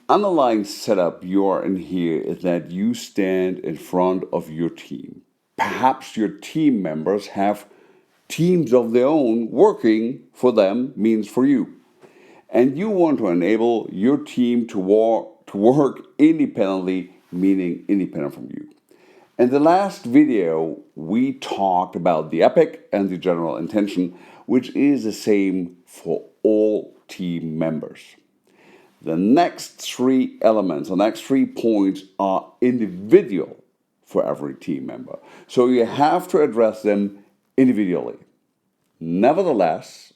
underlying setup you are in here is that you stand in front of your team. Perhaps your team members have teams of their own working for them, means for you. And you want to enable your team to work independently, meaning independent from you. In the last video, we talked about the epic and the general intention, which is the same for all team members. The next three elements, the next 3 points are individual for every team member. So you have to address them individually. Nevertheless,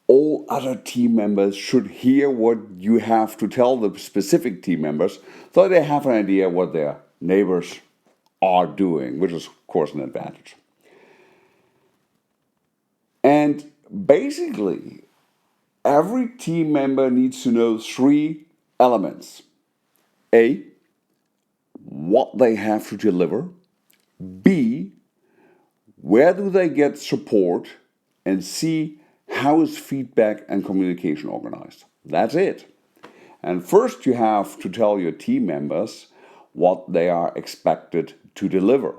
all other team members should hear what you have to tell the specific team members so they have an idea what their neighbors are doing, which is, of course, an advantage. And basically, every team member needs to know 3 elements. A, what they have to deliver. B, where do they get support? And C, how is feedback and communication organized? That's it. And first you have to tell your team members what they are expected to deliver.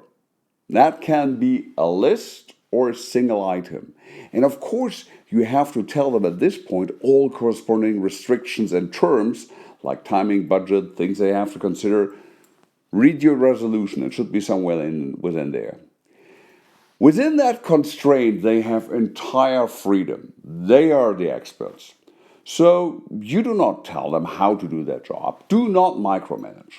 That can be a list or a single item. And of course, you have to tell them at this point all corresponding restrictions and terms, like timing, budget, things they have to consider. Read your resolution. It should be somewhere within there. Within that constraint, they have entire freedom. They are the experts. So you do not tell them how to do their job. Do not micromanage.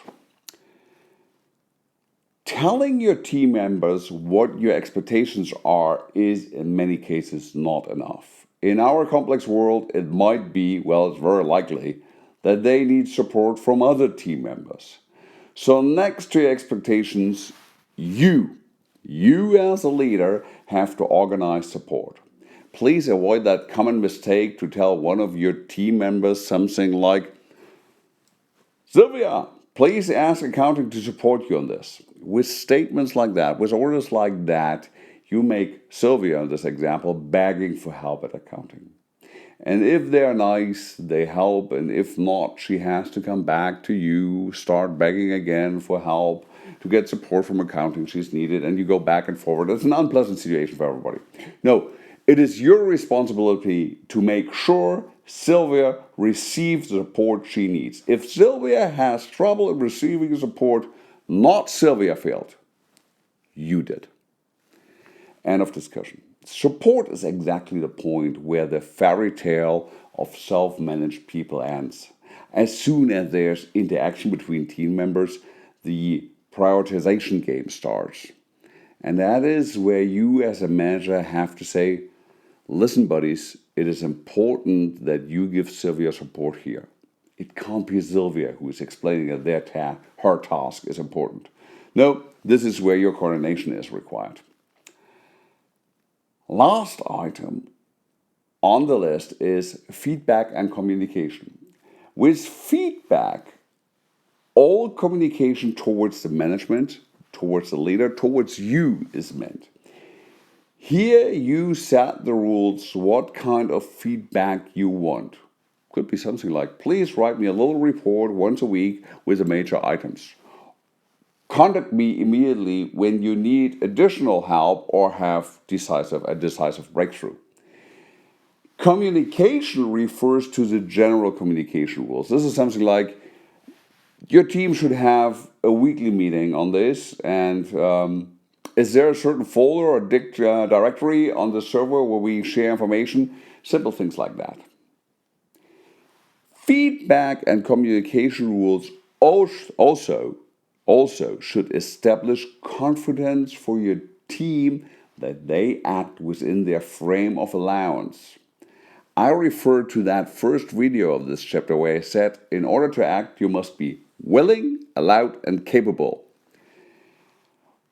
Telling your team members what your expectations are is in many cases not enough. In our complex world, it might be, well, it's very likely, that they need support from other team members. So next to your expectations, you as a leader have to organize support. Please avoid that common mistake to tell one of your team members something like, Sylvia, please ask accounting to support you on this. With statements like that, with orders like that, you make Sylvia, in this example, begging for help at accounting. And if they're nice, they help, and if not, she has to come back to you, start begging again for help, to get support from accounting she's needed, and you go back and forward. It's an unpleasant situation for everybody. No, it is your responsibility to make sure Sylvia receives the support she needs. If Sylvia has trouble in receiving support, not Sylvia failed. You did. End of discussion. Support is exactly the point where the fairy tale of self-managed people ends. As soon as there's interaction between team members, the prioritization game starts. And that is where you as a manager have to say, listen, buddies, it is important that you give Sylvia support here. It can't be Sylvia who is explaining that her task is important. No, this is where your coordination is required. Last item on the list is feedback and communication. With feedback, all communication towards the management, towards the leader, towards you is meant. Here you set the rules what kind of feedback you want. Could be something like, please write me a little report once a week with the major items. Contact me immediately when you need additional help or have a decisive breakthrough. Communication refers to the general communication rules. This is something like, your team should have a weekly meeting on this, and is there a certain folder or directory on the server where we share information? Simple things like that. Feedback and communication rules also should establish confidence for your team that they act within their frame of allowance. I refer to that first video of this chapter where I said, in order to act, you must be willing, allowed, and capable.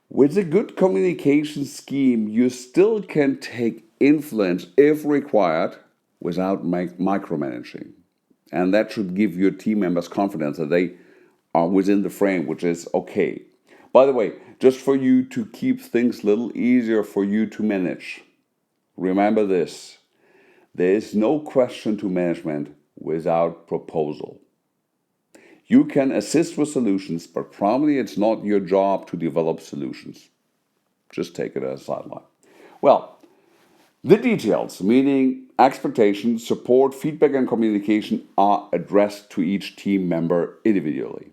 With a good communication scheme, you still can take influence if required without micromanaging. And that should give your team members confidence that they are within the frame, which is okay. By the way, just for you to keep things a little easier for you to manage, remember this. There is no question to management without proposal. You can assist with solutions, but probably it's not your job to develop solutions. Just take it as a sideline. Well, the details, meaning expectations, support, feedback, and communication, are addressed to each team member individually.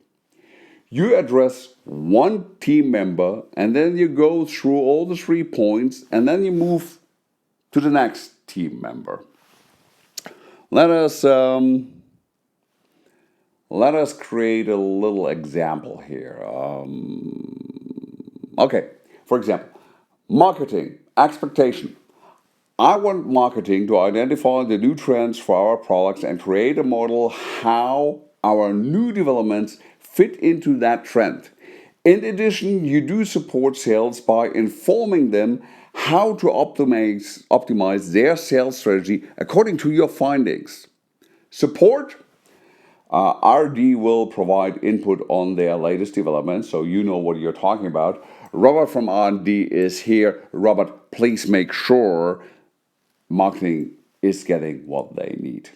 You address one team member, and then you go through all the 3 points, and then you move to the next team member. Let us create a little example here. Okay, for example, marketing, expectation. I want marketing to identify the new trends for our products and create a model how our new developments fit into that trend. In addition, you do support sales by informing them how to optimize their sales strategy according to your findings. Support. RD will provide input on their latest developments, so you know what you're talking about. Robert from R&D is here. Robert, please make sure marketing is getting what they need.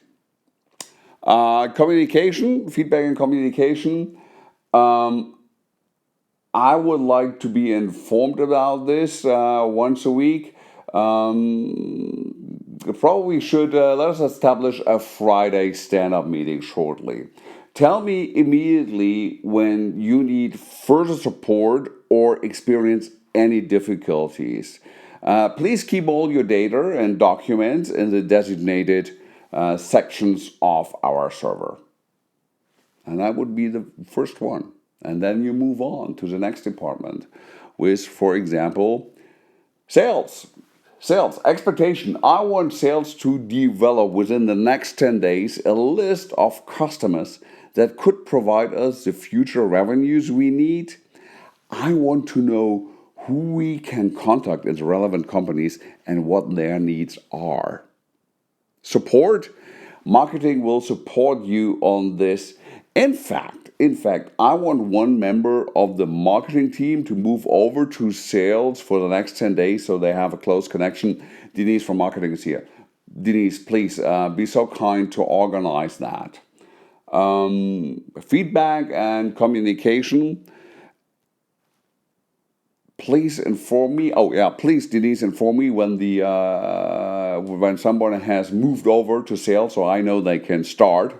Communication, feedback and communication. I would like to be informed about this once a week. Probably should let us establish a Friday stand-up meeting shortly. Tell me immediately when you need further support or experience any difficulties. Please keep all your data and documents in the designated sections of our server. And that would be the first one. And then you move on to the next department with, for example, sales. Sales, expectation. I want sales to develop within the next 10 days a list of customers that could provide us the future revenues we need. I want to know who we can contact as relevant companies and what their needs are. Support. Marketing will support you on this. In fact, I want one member of the marketing team to move over to sales for the next 10 days so they have a close connection. Denise from marketing is here. Denise, please be so kind to organize that. Feedback and communication. Please inform me. Oh yeah, please, Denise, inform me when when someone has moved over to sales, so I know they can start.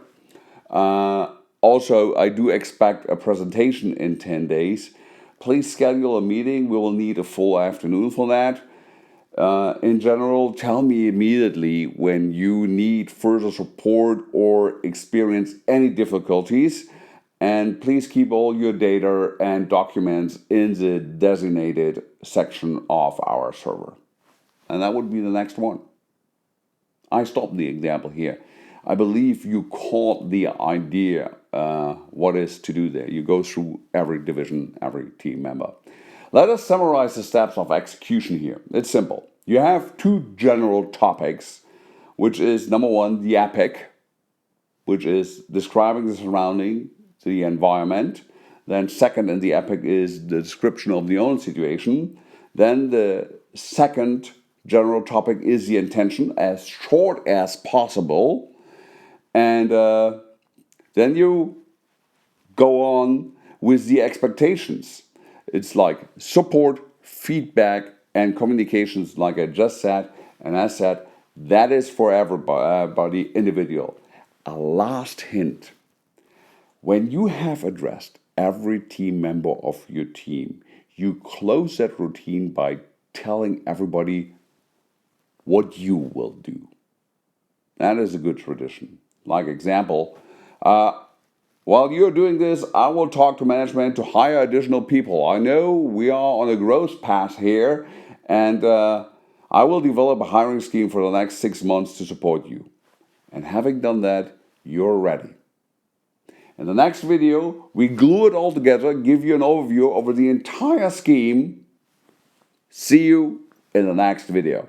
Also, I do expect a presentation in 10 days. Please schedule a meeting. We will need a full afternoon for that. In general, tell me immediately when you need further support or experience any difficulties. And please keep all your data and documents in the designated section of our server. And that would be the next one. I stopped the example here. I believe you caught the idea what is to do there. You go through every division, every team member. Let us summarize the steps of execution here. It's simple. You have 2 general topics, which is number 1, the epic, which is describing the surrounding, the environment. Then second in the epic is the description of the own situation. Then the second general topic is the intention, as short as possible. And then you go on with the expectations. It's like support, feedback, and communications, like I just said. And I said, that is for everybody individual. A last hint. When you have addressed every team member of your team, you close that routine by telling everybody what you will do. That is a good tradition. Like example, while you're doing this, I will talk to management to hire additional people. I know we are on a growth path here, and I will develop a hiring scheme for the next 6 months to support you. And having done that, you're ready. In the next video, we glue it all together, give you an overview over the entire scheme. See you in the next video.